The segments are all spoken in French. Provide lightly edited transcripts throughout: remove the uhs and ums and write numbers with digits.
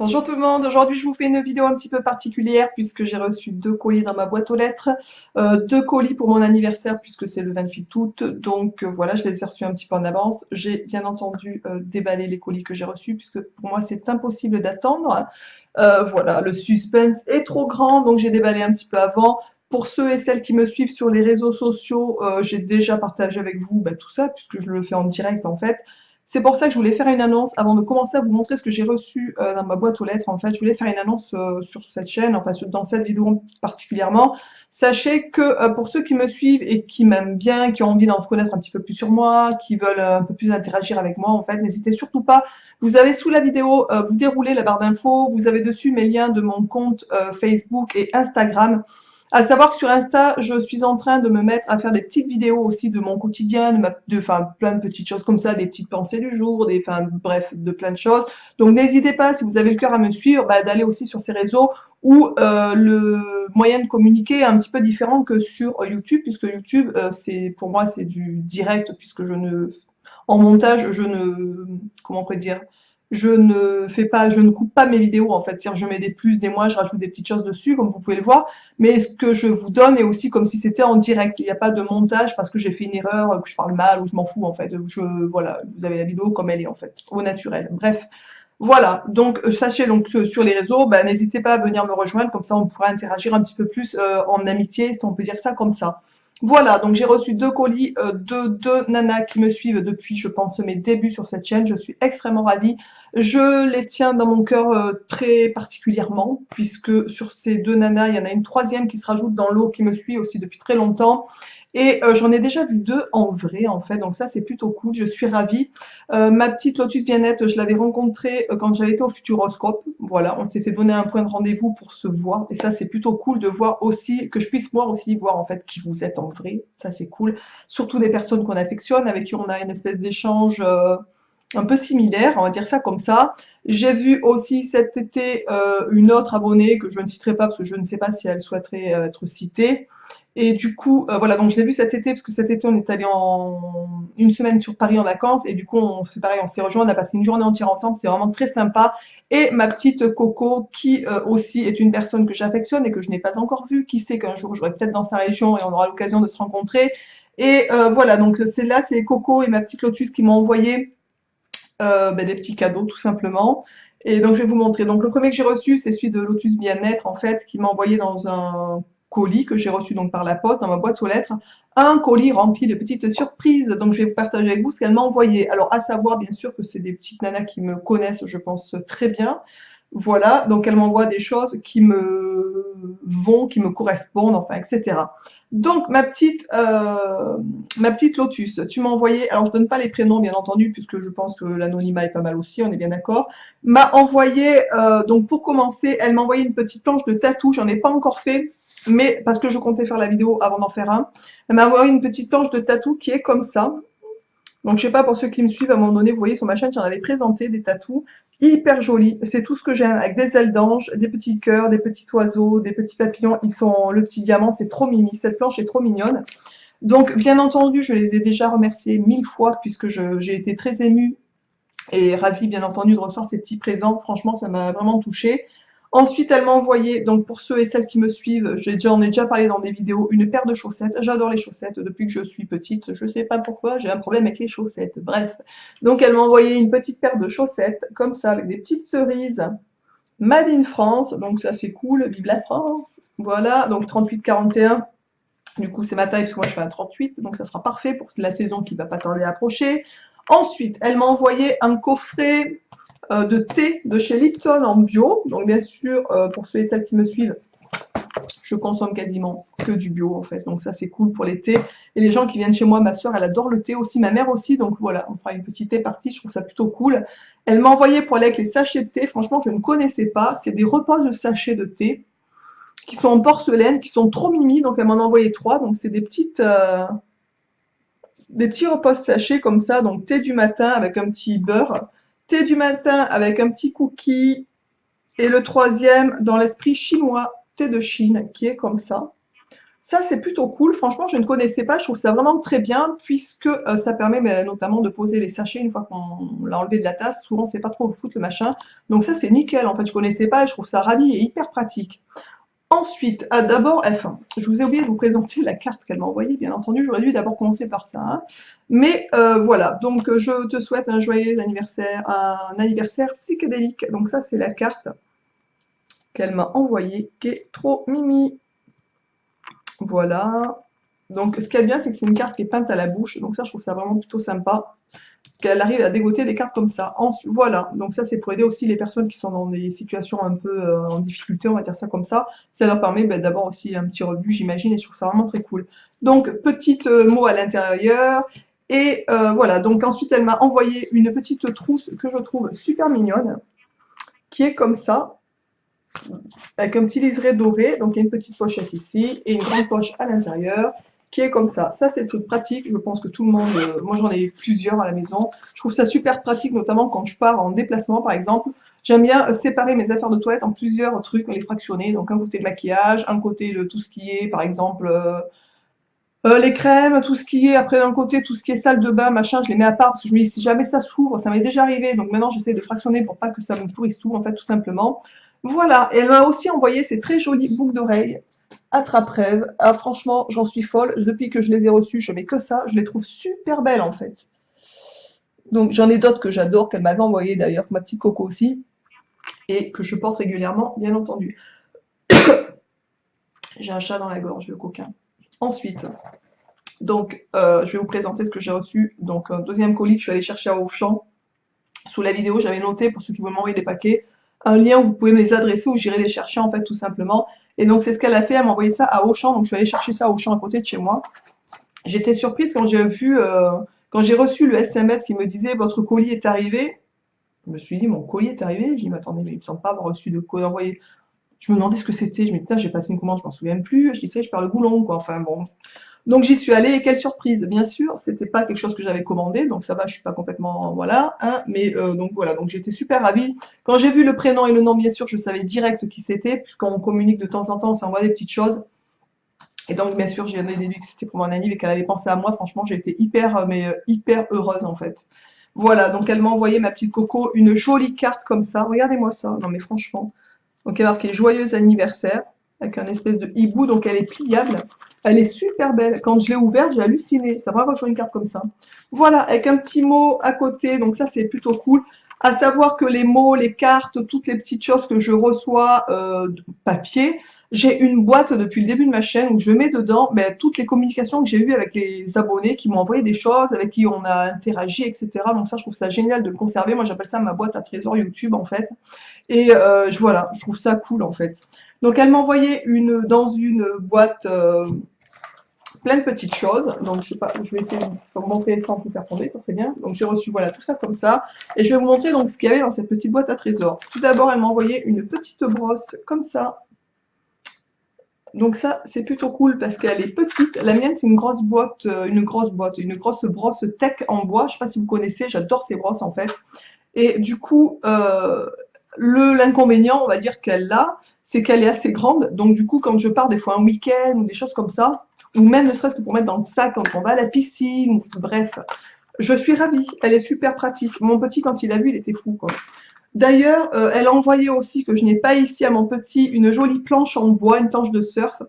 Bonjour tout le monde, aujourd'hui je vous fais une vidéo un petit peu particulière puisque j'ai reçu deux colis dans ma boîte aux lettres, deux colis pour mon anniversaire puisque c'est le 28 août, donc voilà, je les ai reçus un petit peu en avance. J'ai bien entendu déballé les colis que j'ai reçus puisque pour moi c'est impossible d'attendre. Voilà, le suspense est trop grand, donc j'ai déballé un petit peu avant. Pour ceux et celles qui me suivent sur les réseaux sociaux, j'ai déjà partagé avec vous tout ça puisque je le fais en direct en fait. C'est pour ça que je voulais faire une annonce avant de commencer à vous montrer ce que j'ai reçu dans ma boîte aux lettres. En fait, je voulais faire une annonce sur cette chaîne, enfin dans cette vidéo particulièrement. Sachez que pour ceux qui me suivent et qui m'aiment bien, qui ont envie d'en connaître un petit peu plus sur moi, qui veulent un peu plus interagir avec moi, en fait, n'hésitez surtout pas. Vous avez sous la vidéo, vous déroulez la barre d'infos, vous avez dessus mes liens de mon compte Facebook et Instagram. À savoir que sur Insta, je suis en train de me mettre à faire des petites vidéos aussi de mon quotidien, enfin, plein de petites choses comme ça, des petites pensées du jour, enfin, bref, de plein de choses. Donc, n'hésitez pas, si vous avez le cœur à me suivre, d'aller aussi sur ces réseaux où le moyen de communiquer est un petit peu différent que sur YouTube, puisque YouTube, pour moi, c'est du direct, puisque en montage, comment on pourrait dire, je ne coupe pas mes vidéos en fait. C'est-à-dire, je mets des plus, des moins, je rajoute des petites choses dessus, comme vous pouvez le voir. Mais ce que je vous donne est aussi comme si c'était en direct. Il n'y a pas de montage parce que j'ai fait une erreur, que je parle mal ou je m'en fous en fait. Voilà, vous avez la vidéo comme elle est en fait, au naturel. Bref, voilà. Donc sachez donc que sur les réseaux, n'hésitez pas à venir me rejoindre, comme ça on pourra interagir un petit peu plus en amitié, si on peut dire ça comme ça. Voilà, donc j'ai reçu deux colis de deux nanas qui me suivent depuis, je pense, mes débuts sur cette chaîne. Je suis extrêmement ravie. Je les tiens dans mon cœur très particulièrement, puisque sur ces deux nanas, il y en a une troisième qui se rajoute dans l'eau, qui me suit aussi depuis très longtemps. Et j'en ai déjà vu deux en vrai, en fait, donc ça c'est plutôt cool, je suis ravie. Ma petite Lotus Bien-être, je l'avais rencontrée quand j'avais été au Futuroscope. Voilà, on s'était donné un point de rendez-vous pour se voir. Et ça, c'est plutôt cool de voir aussi, que je puisse moi aussi voir en fait qui vous êtes en vrai. Ça, c'est cool. Surtout des personnes qu'on affectionne, avec qui on a une espèce d'échange un peu similaire, on va dire ça comme ça. J'ai vu aussi cet été une autre abonnée que je ne citerai pas parce que je ne sais pas si elle souhaiterait être citée. Et du coup, voilà, donc je l'ai vu cet été, parce que cet été, on est allé en une semaine sur Paris en vacances, et du coup, c'est pareil, on s'est rejoints, on a passé une journée entière ensemble, c'est vraiment très sympa. Et ma petite Coco, qui aussi est une personne que j'affectionne et que je n'ai pas encore vue, qui sait qu'un jour, j'aurai peut-être dans sa région et on aura l'occasion de se rencontrer. Et voilà, donc c'est Coco et ma petite Lotus qui m'ont envoyé des petits cadeaux, tout simplement. Et donc, je vais vous montrer. Donc, le premier que j'ai reçu, c'est celui de Lotus Bien-être, en fait, qui m'a envoyé dans un colis que j'ai reçu donc par la poste, dans ma boîte aux lettres, un colis rempli de petites surprises. Donc, je vais vous partager avec vous ce qu'elle m'a envoyé. Alors, à savoir, bien sûr, que c'est des petites nanas qui me connaissent, je pense, très bien. Voilà, donc elle m'envoie des choses qui me vont, qui me correspondent, enfin, etc. Donc, ma petite Lotus, tu m'as envoyé, alors je donne pas les prénoms, bien entendu, puisque je pense que l'anonymat est pas mal aussi, on est bien d'accord, m'a envoyé, donc pour commencer, elle m'a envoyé une petite planche de tatou, j'en ai pas encore fait, mais parce que je comptais faire la vidéo avant d'en faire un. Elle m'a envoyé une petite planche de tatou qui est comme ça. Donc, je sais pas, pour ceux qui me suivent, à un moment donné, vous voyez sur ma chaîne, j'en avais présenté des tatous hyper jolis. C'est tout ce que j'aime, avec des ailes d'ange, des petits cœurs, des petits oiseaux, des petits papillons. Le petit diamant, c'est trop mimi. Cette planche est trop mignonne. Donc, bien entendu, je les ai déjà remerciés 1000 fois puisque j'ai été très émue et ravie, bien entendu, de recevoir ces petits présents. Franchement, ça m'a vraiment touchée. Ensuite, elle m'a envoyé, donc pour ceux et celles qui me suivent, j'en ai déjà parlé dans des vidéos, une paire de chaussettes. J'adore les chaussettes depuis que je suis petite. Je sais pas pourquoi, j'ai un problème avec les chaussettes. Bref. Donc, elle m'a envoyé une petite paire de chaussettes, comme ça, avec des petites cerises. Made in France, donc ça c'est cool, vive la France. Voilà, donc 38-41. Du coup, c'est ma taille, parce que moi je fais un 38, donc ça sera parfait pour la saison qui va pas tarder à approcher. Ensuite, elle m'a envoyé un coffret de thé de chez Lipton en bio. Donc bien sûr, pour ceux et celles qui me suivent, je consomme quasiment que du bio en fait. Donc ça c'est cool pour les thés. Et les gens qui viennent chez moi, ma soeur elle adore le thé aussi, ma mère aussi. Donc voilà, on fera une petite thé partie, je trouve ça plutôt cool. Elle m'a envoyé pour aller avec les sachets de thé. Franchement, je ne connaissais pas. C'est des reposes de sachets de thé qui sont en porcelaine, qui sont trop mimi. Donc elle m'en a envoyé 3. Donc c'est des petits reposes sachets comme ça. Donc thé du matin avec un petit beurre, thé du matin avec un petit cookie, et le troisième, dans l'esprit chinois, thé de Chine, qui est comme ça. Ça, c'est plutôt cool. Franchement, je ne connaissais pas. Je trouve ça vraiment très bien puisque ça permet notamment de poser les sachets une fois qu'on l'a enlevé de la tasse. Souvent, c'est pas trop le foot le machin. Donc ça, c'est nickel. En fait, je connaissais pas et je trouve ça ravi et hyper pratique. Ensuite, d'abord, enfin, je vous ai oublié de vous présenter la carte qu'elle m'a envoyée, bien entendu. J'aurais dû d'abord commencer par ça, hein. Mais voilà, donc je te souhaite un anniversaire psychédélique. Donc ça, c'est la carte qu'elle m'a envoyée, qui est trop mimi. Voilà. Donc, ce qui est bien, c'est que c'est une carte qui est peinte à la bouche. Donc ça, je trouve ça vraiment plutôt sympa. Qu'elle arrive à dégoter des cartes comme ça. Voilà. Donc ça, c'est pour aider aussi les personnes qui sont dans des situations un peu en difficulté, on va dire ça comme ça. Ça leur permet d'avoir aussi un petit rebut, j'imagine, et je trouve ça vraiment très cool. Donc, petite mot à l'intérieur. Et voilà. Donc ensuite, elle m'a envoyé une petite trousse que je trouve super mignonne, qui est comme ça, avec un petit liseré doré, donc il y a une petite pochette ici, et une grande poche à l'intérieur, qui est comme ça. Ça, c'est tout pratique, je pense que tout le monde, moi j'en ai plusieurs à la maison, je trouve ça super pratique, notamment quand je pars en déplacement, par exemple. J'aime bien séparer mes affaires de toilette en plusieurs trucs, les fractionner, donc un côté le maquillage, un côté tout ce qui est, par exemple, les crèmes, tout ce qui est, après d'un côté, tout ce qui est salle de bain, machin, je les mets à part, parce que je me dis, si jamais ça s'ouvre, ça m'est déjà arrivé, donc maintenant j'essaie de fractionner pour pas que ça me pourrisse tout, en fait, tout simplement. Voilà, et elle m'a aussi envoyé ces très jolies boucles d'oreilles attrape-rêve. Ah, franchement, j'en suis folle. Depuis que je les ai reçues, je mets que ça. Je les trouve super belles, en fait. Donc, j'en ai d'autres que j'adore, qu'elle m'avait envoyées d'ailleurs, ma petite Coco aussi, et que je porte régulièrement, bien entendu. J'ai un chat dans la gorge, le coquin. Ensuite, donc, je vais vous présenter ce que j'ai reçu. Donc, un deuxième colis que je suis allée chercher à Auchan. Sous la vidéo, j'avais noté, pour ceux qui veulent m'envoyer des paquets, un lien où vous pouvez me les adresser, où j'irai les chercher, en fait, tout simplement. Et donc, c'est ce qu'elle a fait, elle m'a envoyé ça à Auchan, donc je suis allée chercher ça à Auchan à côté de chez moi. J'étais surprise quand j'ai vu, quand j'ai reçu le SMS qui me disait «Votre colis est arrivé». Je me suis dit «Mon colis est arrivé?» Je dis «Mais attendez, mais il me semble pas avoir reçu de colis envoyé». Je me demandais ce que c'était, je me dis «Putain, j'ai passé une commande, je m'en souviens plus». Je dis «Tu je perds le boulon, quoi». Enfin bon. Donc j'y suis allée et quelle surprise! Bien sûr, c'était pas quelque chose que j'avais commandé, donc ça va, je suis pas complètement voilà, hein, mais donc voilà, donc j'étais super ravie. Quand j'ai vu le prénom et le nom, bien sûr, je savais direct qui c'était, puisqu'on communique de temps en temps, on s'envoie des petites choses. Et donc, bien sûr, j'ai déduit que c'était pour mon anniv et qu'elle avait pensé à moi. Franchement, j'ai été hyper, hyper heureuse en fait. Voilà, donc elle m'a envoyé, ma petite Coco, une jolie carte comme ça. Regardez-moi ça. Non mais franchement. Donc il y a marqué joyeux anniversaire avec un espèce de hibou. Donc elle est pliable. Elle est super belle. Quand je l'ai ouverte, j'ai halluciné. C'est vraiment une carte comme ça. Voilà, avec un petit mot à côté. Donc ça, c'est plutôt cool. À savoir que les mots, les cartes, toutes les petites choses que je reçois de papier, j'ai une boîte depuis le début de ma chaîne où je mets dedans toutes les communications que j'ai eues avec les abonnés qui m'ont envoyé des choses, avec qui on a interagi, etc. Donc ça, je trouve ça génial de le conserver. Moi, j'appelle ça ma boîte à trésor YouTube, en fait. Et voilà, je trouve ça cool, en fait. Donc, elle m'a envoyé dans une boîte plein de petites choses. Donc, je sais pas, je vais essayer de vous montrer sans tout faire tomber, ça serait bien. Donc, j'ai reçu, voilà, tout ça comme ça. Et je vais vous montrer donc ce qu'il y avait dans cette petite boîte à trésor. Tout d'abord, elle m'a envoyé une petite brosse comme ça. Donc ça, c'est plutôt cool parce qu'elle est petite. La mienne, c'est une grosse boîte, une grosse brosse tech en bois. Je sais pas si vous connaissez, j'adore ces brosses en fait. Et du coup, l'inconvénient, on va dire qu'elle a, c'est qu'elle est assez grande. Donc du coup, quand je pars des fois un week-end ou des choses comme ça, ou même ne serait-ce que pour mettre dans le sac quand on va à la piscine, ou bref, je suis ravie. Elle est super pratique. Mon petit, quand il a vu, il était fou, quoi. D'ailleurs, elle a envoyé aussi, que je n'ai pas ici à mon petit, une jolie planche en bois, une planche de surf,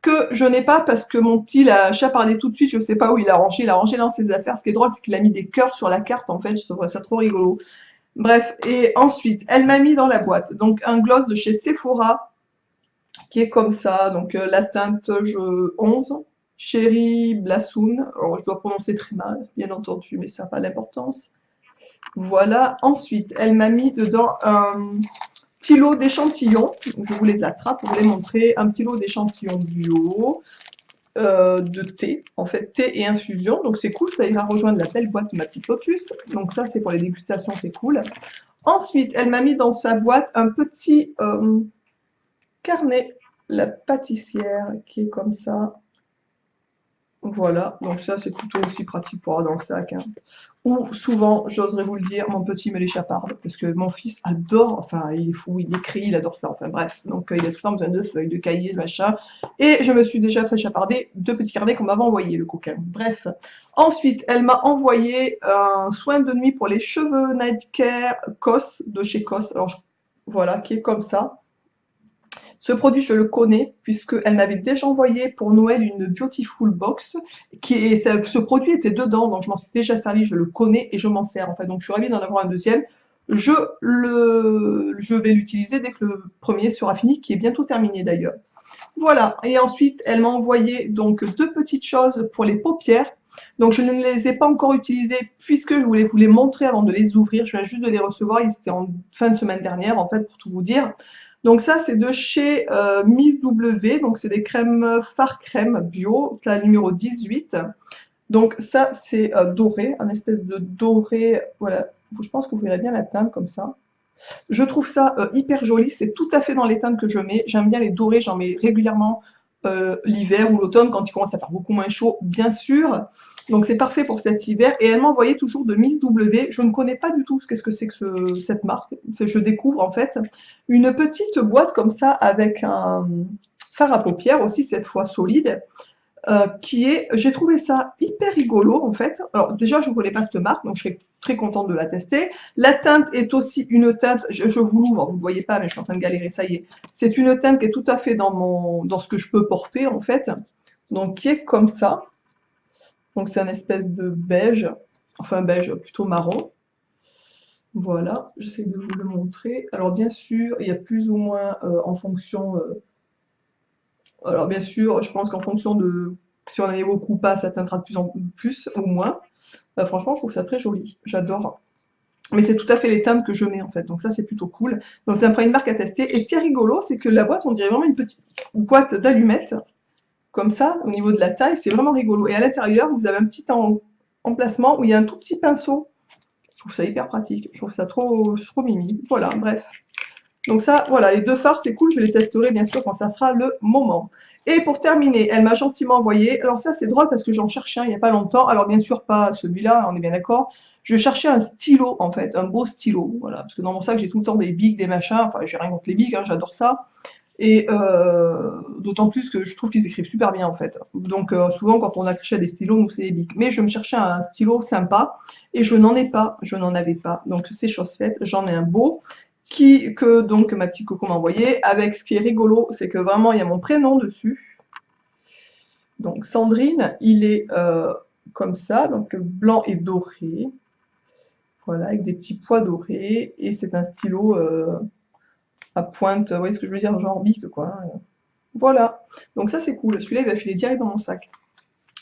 que je n'ai pas parce que mon petit l'a chapardé tout de suite, je ne sais pas où il a rangé dans ses affaires. Ce qui est drôle, c'est qu'il a mis des cœurs sur la carte, en fait, je trouve ça trop rigolo. Bref, et ensuite, elle m'a mis dans la boîte, donc un gloss de chez Sephora, qui est comme ça, donc la teinte 11, Cherry Blossom, alors je dois prononcer très mal, bien entendu, mais ça n'a pas d'importance. Voilà, ensuite, elle m'a mis dedans un petit lot d'échantillons, je vous les attrape pour vous les montrer, un petit lot d'échantillons bio, de thé, en fait thé et infusion, donc c'est cool, ça ira rejoindre la belle boîte de ma petite Lotus, donc ça c'est pour les dégustations, c'est cool. Ensuite, elle m'a mis dans sa boîte un petit carnet, la pâtissière, qui est comme ça, Voilà, donc ça c'est plutôt aussi pratique pour avoir dans le sac, hein. Ou souvent, j'oserais vous le dire, mon petit me les chaparde, parce que mon fils adore, enfin il est fou, il écrit, il adore ça, enfin bref. Donc il a tout le temps besoin de feuilles, de cahiers, de machin. Et je me suis déjà fait chaparder 2 petits carnets qu'on m'avait envoyés, le coquin. Bref. Ensuite, elle m'a envoyé un soin de nuit pour les cheveux Night Care COS, de chez COS. Alors voilà, qui est comme ça. Ce produit, je le connais puisqu'elle m'avait déjà envoyé pour Noël une Beautiful Box. Ce produit était dedans, donc je m'en suis déjà servi, je le connais et je m'en sers en fait. Donc je suis ravie d'en avoir un deuxième. Je vais l'utiliser dès que le premier sera fini, qui est bientôt terminé d'ailleurs. Voilà, et ensuite elle m'a envoyé donc 2 petites choses pour les paupières. Donc je ne les ai pas encore utilisées puisque je voulais vous les montrer avant de les ouvrir. Je viens juste de les recevoir, ils étaient en fin de semaine dernière en fait pour tout vous dire. Donc ça c'est de chez Miss W, donc c'est des crèmes Fard Crème bio, la numéro 18. Donc ça c'est doré, un espèce de doré, voilà, je pense que vous verrez bien la teinte comme ça. Je trouve ça hyper joli, c'est tout à fait dans les teintes que je mets. J'aime bien les dorés, j'en mets régulièrement l'hiver ou l'automne quand il commence à faire beaucoup moins chaud, bien sûr. Donc c'est parfait pour cet hiver. Et elle m'a envoyé toujours de Miss W. Je ne connais pas du tout qu'est-ce que c'est que cette marque. Je découvre en fait une petite boîte comme ça avec un fard à paupières aussi, cette fois solide. J'ai trouvé ça hyper rigolo en fait. Alors déjà, je ne connais pas cette marque, donc je serais très contente de la tester. La teinte est aussi une teinte, je vous l'ouvre, vous ne le voyez pas, mais je suis en train de galérer, ça y est. C'est une teinte qui est tout à fait dans ce que je peux porter en fait, donc qui est comme ça. Donc c'est un espèce de beige, enfin beige plutôt marron. Voilà, j'essaie de vous le montrer. Alors bien sûr, il y a plus ou moins en fonction... alors bien sûr, je pense qu'en fonction de si on en avait beaucoup ou pas, ça teindra de plus en plus ou moins. Franchement, je trouve ça très joli, j'adore. Mais c'est tout à fait les teintes que je mets en fait, donc ça c'est plutôt cool. Donc ça me fera une marque à tester. Et ce qui est rigolo, c'est que la boîte, on dirait vraiment une petite boîte d'allumettes, comme ça, au niveau de la taille, c'est vraiment rigolo. Et à l'intérieur, vous avez un petit emplacement où il y a un tout petit pinceau. Je trouve ça hyper pratique, je trouve ça trop mimi. Voilà, bref. Donc ça, voilà, les 2 fards, c'est cool, je les testerai bien sûr quand ça sera le moment. Et pour terminer, elle m'a gentiment envoyé, alors ça c'est drôle parce que j'en cherchais un il n'y a pas longtemps, alors bien sûr pas celui-là, on est bien d'accord, je cherchais un stylo en fait, un beau stylo, voilà, parce que dans mon sac j'ai tout le temps des bics, des machins, enfin j'ai rien contre les bics, hein, j'adore ça, et d'autant plus que je trouve qu'ils écrivent super bien en fait. Donc souvent quand on achète des stylos, nous c'est les bics. Mais je me cherchais un stylo sympa, et je n'en avais pas, donc c'est chose faite, j'en ai un beau, donc ma petite coco m'a envoyé, avec ce qui est rigolo, c'est que vraiment il y a mon prénom dessus. Donc Sandrine, il est comme ça, donc blanc et doré. Voilà, avec des petits pois dorés, et c'est un stylo à pointe, vous voyez ce que je veux dire, genre bic quoi. Voilà, donc ça c'est cool, celui-là il va filer direct dans mon sac.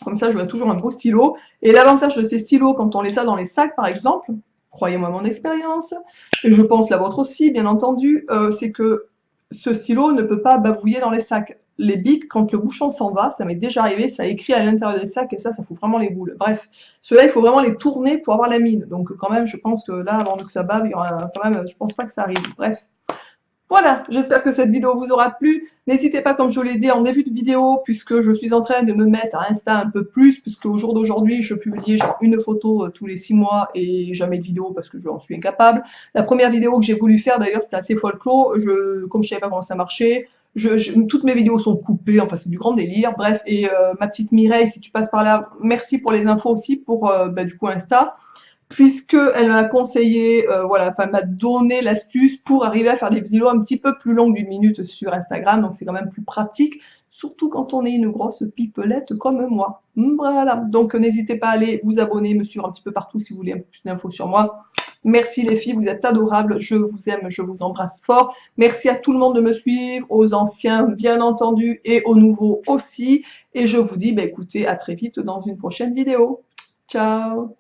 Comme ça j'aurai toujours un beau stylo. Et l'avantage de ces stylos, quand on les a dans les sacs par exemple, croyez-moi mon expérience, et je pense la vôtre aussi, bien entendu, c'est que ce stylo ne peut pas bavouiller dans les sacs. Les bics, quand le bouchon s'en va, ça m'est déjà arrivé, ça écrit à l'intérieur des sacs et ça fout vraiment les boules. Bref, ceux-là, il faut vraiment les tourner pour avoir la mine. Donc quand même, je pense que là, avant que ça bave, il y aura quand même, je pense pas que ça arrive. Bref. Voilà, j'espère que cette vidéo vous aura plu. N'hésitez pas, comme je vous l'ai dit en début de vidéo, puisque je suis en train de me mettre à Insta un peu plus, puisque au jour d'aujourd'hui, je publie genre une photo tous les 6 mois et jamais de vidéo parce que j'en suis incapable. La première vidéo que j'ai voulu faire, d'ailleurs, c'était assez folklore. Comme je savais pas comment ça marchait, toutes mes vidéos sont coupées, enfin c'est du grand délire. Bref, et ma petite Mireille, si tu passes par là, merci pour les infos aussi pour du coup Insta, puisque elle m'a conseillé, voilà, enfin m'a donné l'astuce pour arriver à faire des vidéos un petit peu plus longues d'1 minute sur Instagram, donc c'est quand même plus pratique, surtout quand on est une grosse pipelette comme moi. Voilà, donc n'hésitez pas à aller vous abonner, me suivre un petit peu partout si vous voulez un peu plus d'infos sur moi. Merci les filles, vous êtes adorables, je vous aime, je vous embrasse fort. Merci à tout le monde de me suivre, aux anciens bien entendu et aux nouveaux aussi. Et je vous dis, bah, écoutez, à très vite dans une prochaine vidéo. Ciao!